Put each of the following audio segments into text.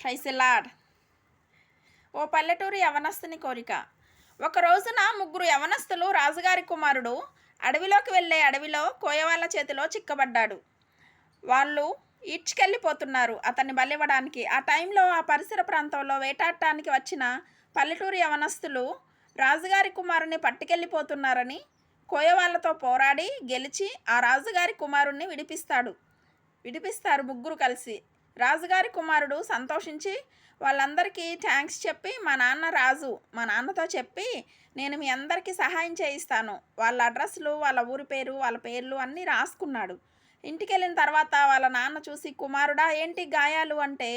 Praise lord. ఓ పల్లెటూరి యవనస్తుని కోరిక. ఒక రోజున ముగ్గురు యవనస్తులు రాజుగారి కుమారుడు అడవిలోకి వెళ్ళే అడవిలో కోయవాళ్ళ చేతిలో చిక్కబడ్డాడు. వాళ్ళు ఈడ్చుకెళ్ళిపోతున్నారు అతన్ని బలివ్వడానికి. ఆ టైంలో ఆ పరిసర ప్రాంతంలో వేటాడటానికి వచ్చిన పల్లెటూరి యవనస్తులు రాజుగారి కుమారుని పట్టుకెళ్ళిపోతున్నారని కోయవాళ్ళతో పోరాడి గెలిచి ఆ రాజుగారి కుమారుణ్ణి విడిపిస్తారు ముగ్గురు కలిసి. రాజుగారి కుమారుడు సంతోషించి వాళ్ళందరికీ థ్యాంక్స్ చెప్పి మా నాన్నతో చెప్పి నేను మీ అందరికీ సహాయం చేయిస్తాను, వాళ్ళ అడ్రస్లు, వాళ్ళ ఊరి పేరు, వాళ్ళ పేర్లు అన్నీ రాసుకున్నాడు. ఇంటికి వెళ్ళిన తర్వాత వాళ్ళ నాన్న చూసి, కుమారుడా ఏంటి గాయాలు అంటే,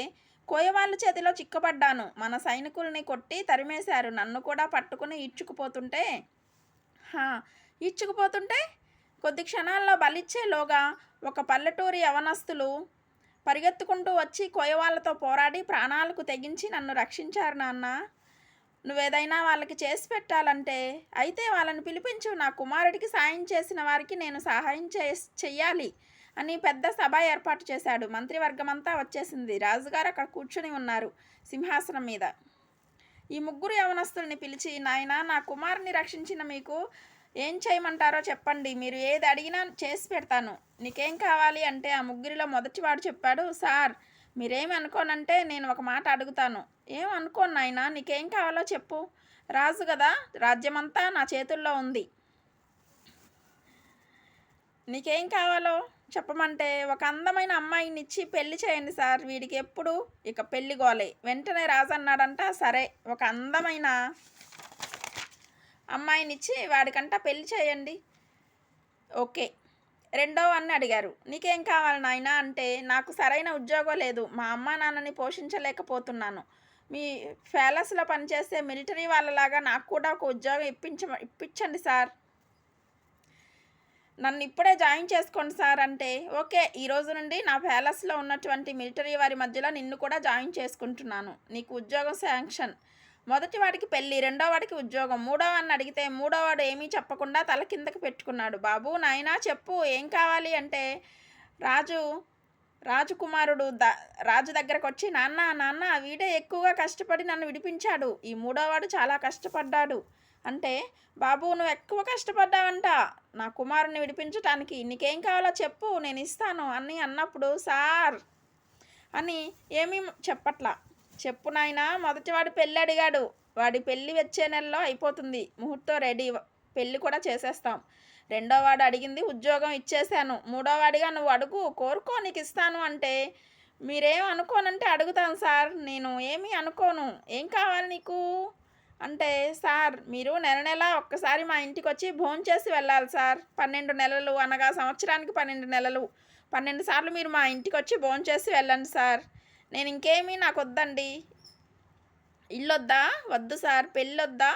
కోయవాళ్ళ చేతిలో చిక్కబడ్డాను, మన సైనికుల్ని కొట్టి తరిమేశారు, నన్ను కూడా పట్టుకుని ఈడ్చుకుపోతుంటే కొద్ది క్షణాల్లో బలిచ్చేలోగా ఒక పల్లెటూరి యవనస్తులు పరిగెత్తుకుంటూ వచ్చి కోయవాళ్ళతో పోరాడి ప్రాణాలకు తెగించి నన్ను రక్షించారు నాన్న. నువ్వేదైనా వాళ్ళకి చేసి పెట్టాలంటే అయితే వాళ్ళని పిలిపించు, నా కుమారుడికి సాయం చేసిన వారికి నేను సహాయం చెయ్యాలి అని పెద్ద సభ ఏర్పాటు చేశాడు. మంత్రివర్గమంతా వచ్చేసింది. రాజుగారు అక్కడ కూర్చుని ఉన్నారు సింహాసనం మీద. ఈ ముగ్గురు యవనస్తుల్ని పిలిచి, నాయనా, నా కుమారుని రక్షించిన మీకు ఏం చేయమంటారో చెప్పండి, మీరు ఏది అడిగినా చేసి పెడతాను. నీకేం కావాలి అంటే ఆ ముగ్గురిలో మొదటివాడు చెప్పాడు, సార్ మీరేమి అనుకోనంటే నేను ఒక మాట అడుగుతాను. ఏం అనుకోను నాయనా, నీకేం కావాలో చెప్పు. రాజు కదా, రాజ్యమంతా నా చేతుల్లో ఉంది. నీకేం కావాలో చెప్పమంటే ఒక అందమైన అమ్మాయిని ఇచ్చి పెళ్లి చేయండి సార్, వీడికి ఎప్పుడు ఇక పెళ్లి గోలే. వెంటనే రాజు అన్నాడంట, సరే ఒక అందమైన అమ్మాయినిచ్చి వాడికంట పెళ్లి చేయండి. ఓకే. రెండో వాడిని అడిగారు, నీకేం కావాలి నాయనా అంటే, నాకు సరైన ఉద్యోగం లేదు, మా అమ్మా నాన్నని పోషించలేకపోతున్నాను, మీ ప్యాలెస్లో పనిచేసే మిలిటరీ వాళ్ళలాగా నాకు కూడా ఒక ఉద్యోగం ఇప్పించండి సార్, నన్ను ఇప్పుడే జాయిన్ చేసుకోండి సార్ అంటే, ఓకే, ఈరోజు నుండి నా ప్యాలెస్లో ఉన్నటువంటి మిలిటరీ వారి మధ్యలో నిన్ను కూడా జాయిన్ చేసుకుంటున్నాను, నీకు ఉద్యోగం శాంక్షన్. మొదటి వాడికి పెళ్ళి, రెండో వాడికి ఉద్యోగం. మూడోవాడిని అడిగితే మూడోవాడు ఏమీ చెప్పకుండా తల కిందకి పెట్టుకున్నాడు. బాబు నాయనా చెప్పు ఏం కావాలి అంటే, రాజుకుమారుడు రాజు దగ్గరకు వచ్చి, నాన్న వీడే ఎక్కువగా కష్టపడి నన్ను విడిపించాడు, ఈ మూడోవాడు చాలా కష్టపడ్డాడు అంటే, బాబు నువ్వు ఎక్కువ కష్టపడ్డావంట నా కుమారుని విడిపించటానికి, నీకేం కావాలో చెప్పు నేను ఇస్తాను అని అన్నప్పుడు, సార్ అని ఏమీ చెప్పట్లా. చెప్పు నాయనా, మొదటివాడు పెళ్ళి అడిగాడు, వాడి పెళ్ళి వచ్చే నెలలో అయిపోతుంది, ముహూర్తం రెడీ, పెళ్ళి కూడా చేసేస్తాం. రెండోవాడు అడిగింది ఉద్యోగం ఇచ్చేసాను. మూడోవాడిగా నువ్వు అడుగు, కోరుకో నీకు ఇస్తాను అంటే, మీరేం అనుకోనంటే అడుగుతాను సార్, నేను ఏమీ అనుకోను, ఏం కావాలి నీకు అంటే, సార్ మీరు నెల ఒక్కసారి మా ఇంటికి వచ్చి భోంచేసి వెళ్ళాలి సార్, 12 నెలలు అనగా సంవత్సరానికి 12 నెలలు 12 సార్లు మీరు మా ఇంటికి వచ్చి భోంచేసి వెళ్ళండి సార్, నేను ఇంకేమీ నాకు వద్దండి. ఇల్లొద్దా? వద్దు సార్. పెళ్ళొద్దా?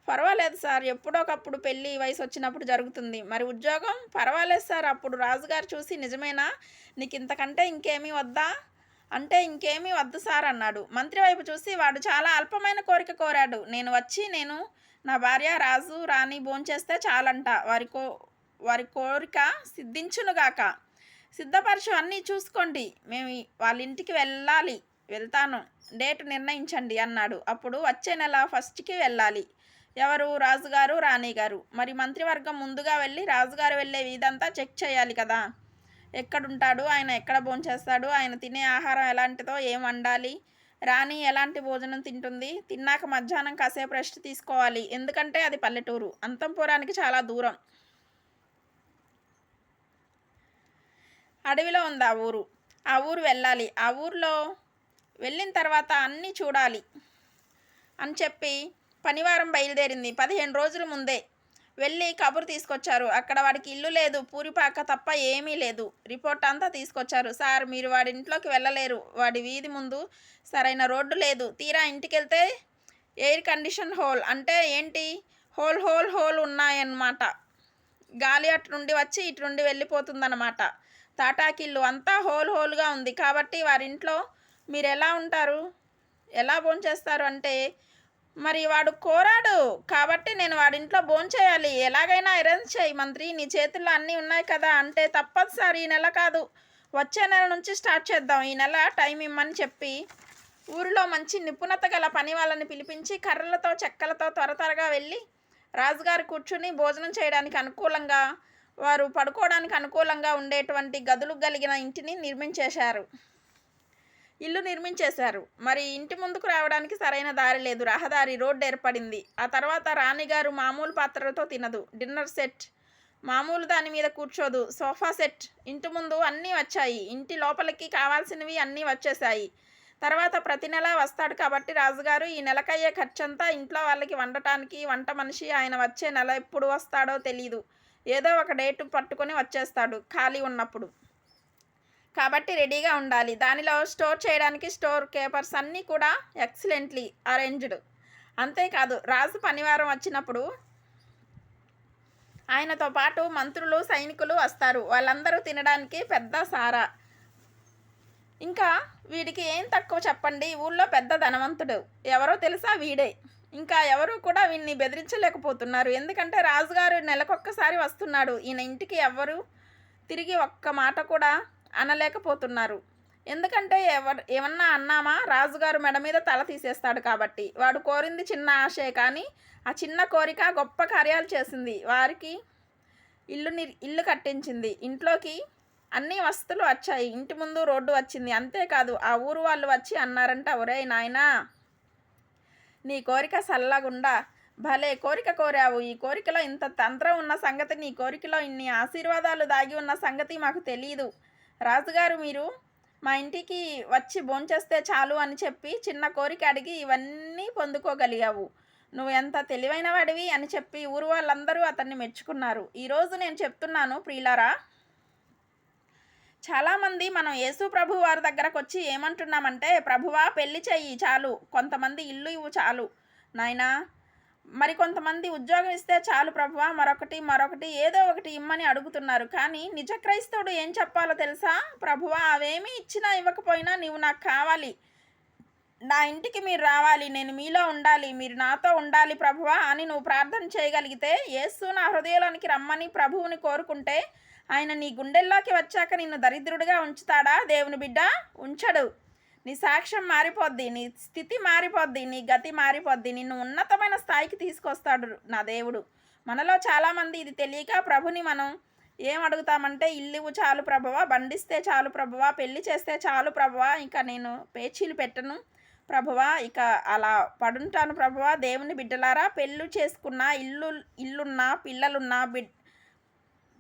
పర్వాలేదు సార్, ఎప్పుడోకప్పుడు పెళ్ళి వయసు వచ్చినప్పుడు జరుగుతుంది. మరి ఉద్యోగం? పర్వాలేదు సార్. అప్పుడు రాజుగారు చూసి, నిజమేనా, నీకు ఇంతకంటే ఇంకేమీ వద్దా అంటే, ఇంకేమీ వద్దు సార్ అన్నాడు. మంత్రి వైపు చూసి, వాడు చాలా అల్పమైన కోరిక కోరాడు, నేను నా భార్య రాజు రాణి భోంచేస్తే చాలంట, వారి కోరిక సిద్ధించునుగాక, సిద్ధపరచు, అన్నీ చూసుకోండి, మేము వాళ్ళ ఇంటికి వెళ్తాను, డేట్ నిర్ణయించండి అన్నాడు. అప్పుడు వచ్చే నెల 1కి వెళ్ళాలి. ఎవరు? రాజుగారు రాణిగారు. మరి మంత్రివర్గం ముందుగా వెళ్ళి రాజుగారు వెళ్ళే వీధంతా చెక్ చేయాలి కదా, ఎక్కడుంటాడు ఆయన, ఎక్కడ భోంచేస్తాడు, ఆయన తినే ఆహారం ఎలాంటిదో, ఏం వండాలి, రాణి ఎలాంటి భోజనం తింటుంది, తిన్నాక మధ్యాహ్నం కాసేపు రెస్ట్ తీసుకోవాలి, ఎందుకంటే అది పల్లెటూరు, అంతంపురానికి చాలా దూరం, అడవిలో ఉంది ఆ ఊరు వెళ్ళాలి, ఆ ఊరిలో వెళ్ళిన తర్వాత అన్నీ చూడాలి అని చెప్పి పనివారం బయలుదేరింది. 15 రోజుల ముందే వెళ్ళి కబురు తీసుకొచ్చారు. అక్కడ వాడికి ఇల్లు లేదు, పూరిపాక తప్ప ఏమీ లేదు. రిపోర్ట్ అంతా తీసుకొచ్చారు. సార్ మీరు వాడి ఇంట్లోకి వెళ్ళలేరు, వాడి వీధి ముందు సరైన రోడ్డు లేదు, తీరా ఇంటికి వెళ్తే ఎయిర్ కండిషన్ హోల్ అంటే ఏంటి, హోల్ ఉన్నాయన్నమాట, గాలి అటు నుండి వచ్చి ఇటు నుండి వెళ్ళిపోతుందన్నమాట, తాటాకిల్లు అంతా హోల్గా ఉంది, కాబట్టి వారింట్లో మీరు ఎలా ఉంటారు, ఎలా భోంచేస్తారు అంటే, మరి వాడు కోరాడు కాబట్టి నేను వాడింట్లో భోంచేయాలి, ఎలాగైనా అరేంజ్ చేయి మంత్రి, నీ చేతుల్లో అన్నీ ఉన్నాయి కదా అంటే, తప్పదు సార్, ఈ నెల కాదు, వచ్చే నెల నుంచి స్టార్ట్ చేద్దాం, ఈ నెల టైం ఇమ్మని చెప్పి ఊరిలో మంచి నిపుణత గల పని వాళ్ళని పిలిపించి కర్రలతో చెక్కలతో త్వరగా వెళ్ళి రాజుగారు కూర్చుని భోజనం చేయడానికి అనుకూలంగా, వారు పడుకోవడానికి అనుకూలంగా ఉండేటువంటి గదులు కలిగిన ఇల్లు నిర్మించేశారు. మరి ఇంటి ముందుకు రావడానికి సరైన దారి లేదు. రహదారి రోడ్డు ఏర్పడింది. ఆ తర్వాత రాణిగారు మామూలు పాత్రలతో తినదు. డిన్నర్ సెట్ మామూలు దాని మీద కూర్చోదు. సోఫా సెట్ ఇంటి ముందు అన్నీ వచ్చాయి. ఇంటి లోపలికి కావాల్సినవి అన్నీ వచ్చేసాయి. తర్వాత ప్రతి నెల వస్తాడు కాబట్టి రాజుగారు ఈ నెలకయ్యే ఖర్చంతా ఇంట్లో వాళ్ళకి వండటానికి వంట మనిషి ఆయన వచ్చే నెల ఎప్పుడు వస్తాడో తెలీదు. ఏదో ఒక డేటు పట్టుకొని వచ్చేస్తాడు ఖాళీ ఉన్నప్పుడు. కాబట్టి రెడీగా ఉండాలి. దానిలో స్టోర్ చేయడానికి స్టోర్ కేపర్స్ అన్నీ కూడా ఎక్సలెంట్లీ అరేంజ్డ్. అంతేకాదు రాజు పనివారం వచ్చినప్పుడు ఆయనతో పాటు మంత్రులు సైనికులు వస్తారు. వాళ్ళందరూ తినడానికి పెద్ద సారా. ఇంకా వీడికి ఏం తక్కువ చెప్పండి, ఊళ్ళో పెద్ద ధనవంతుడు. ఎవరో తెలుసా? వీడే. ఇంకా ఎవరు కూడా వీడిని బెదిరించలేకపోతున్నారు. ఎందుకంటే రాజుగారు నెలకొక్కసారి వస్తున్నాడు. ఈయన ఇంటికి ఎవరు తిరిగి ఒక్క మాట కూడా అనలేకపోతున్నారు. ఎందుకంటే ఏమన్నా అన్నామా రాజుగారు మెడ మీద తల తీసేస్తాడు కాబట్టి. వాడు కోరింది చిన్న ఆశే, కానీ ఆ చిన్న కోరిక గొప్ప కార్యాలు చేసింది. వారికి ఇల్లు కట్టించింది. ఇంట్లోకి అన్ని వస్తువులు వచ్చాయి. ఇంటి ముందు రోడ్డు వచ్చింది. అంతేకాదు ఆ ఊరు వాళ్ళు వచ్చి అన్నారంట, ఒరేయ్ నాయనా, నీ కోరిక సల్లగుండా, భలే కోరిక కోరావు. ఈ కోరికలో ఇంత తంత్రం ఉన్న సంగతి, నీ కోరికలో ఇన్ని ఆశీర్వాదాలు దాగి ఉన్న సంగతి మాకు తెలియదు. రాజుగారు మీరు మా ఇంటికి వచ్చి భోంచేస్తే చాలు అని చెప్పి చిన్న కోరిక అడిగి ఇవన్నీ పొందుకోగలిగావు. నువ్వు ఎంత తెలివైన వాడివి అని చెప్పి ఊరు వాళ్ళందరూ అతన్ని మెచ్చుకున్నారు. ఈరోజు నేను చెప్తున్నాను ప్రియులారా, చాలామంది మనం యేసు ప్రభు వారి దగ్గరకు వచ్చి ఏమంటున్నామంటే, ప్రభువా పెళ్లి చెయ్యి చాలు, కొంతమంది ఇల్లు ఇవ్వు చాలు నాయనా, మరి కొంతమంది ఉద్యోగం ఇస్తే చాలు ప్రభువా, మరొకటి ఏదో ఒకటి ఇమ్మని అడుగుతున్నారు. కానీ నిజ క్రైస్తవుడు ఏం చెప్పాలో తెలుసా? ప్రభువా అవేమీ ఇచ్చినా ఇవ్వకపోయినా నీవు నాకు కావాలి, నా ఇంటికి మీరు రావాలి, నేను మీలో ఉండాలి, మీరు నాతో ఉండాలి ప్రభువా అని నువ్వు ప్రార్థన చేయగలిగితే, యేసు నా హృదయంలోనికి రమ్మని ప్రభువుని కోరుకుంటే, ఆయన నీ గుండెల్లోకి వచ్చాక నిన్ను దరిద్రుడిగా ఉంచుతాడా? దేవుని బిడ్డ ఉంచడు. నీ సాక్ష్యం మారిపోద్ది, నీ స్థితి మారిపోద్ది, నీ గతి మారిపోద్ది, నిన్ను ఉన్నతమైన స్థాయికి తీసుకొస్తాడు నా దేవుడు. మనలో చాలామంది ఇది తెలియక ప్రభుని మనం ఏం అడుగుతామంటే, ఇల్లు చాలు ప్రభువా, బండిస్తే చాలు ప్రభువా, పెళ్లి చేస్తే చాలు ప్రభువా, ఇంకా నేను పేచీలు పెట్టను ప్రభువా, ఇక అలా పడుంటాను ప్రభువా. దేవుని బిడ్డలారా, పెళ్ళు చేసుకున్న ఇల్లున్నా పిల్లలున్నా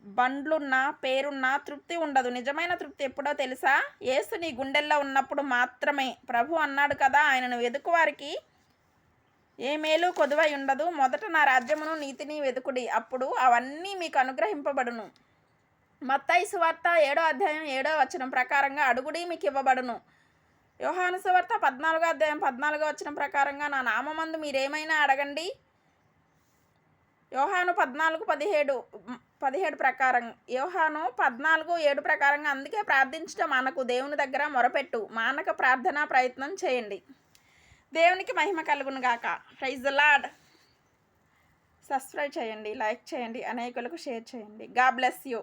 బండ్లున్నా పేరున్నా తృప్తి ఉండదు. నిజమైన తృప్తి ఎప్పుడో తెలుసా? యేసు నీ గుండెల్లో ఉన్నప్పుడు మాత్రమే. ప్రభు అన్నాడు కదా, ఆయనను వెదుకువారికి ఏ మేలు కొదువై ఉండదు. మొదట నా రాజ్యమును నీతిని వెదుకుడి, అప్పుడు అవన్నీ మీకు అనుగ్రహింపబడును. మత్తయి సువార్త 7వ అధ్యాయం 7వ వచనం ప్రకారంగా అడుగుడి మీకు ఇవ్వబడును. యోహాను సువార్త 14వ అధ్యాయం 14వ వచనం ప్రకారంగా నా నామమందు మీరేమైనా అడగండి. యోహాను 14:17 ప్రకారం, యోహాను 14:7 ప్రకారంగా అందుకే ప్రార్థించడం మానకు, దేవుని దగ్గర మొరపెట్టు, మానక ప్రార్థన ప్రయత్నం చేయండి. దేవునికి మహిమ కలుగును గాక. Praise the lord. సబ్స్క్రైబ్ చేయండి, లైక్ చేయండి, అనేకులకు షేర్ చేయండి. God bless you.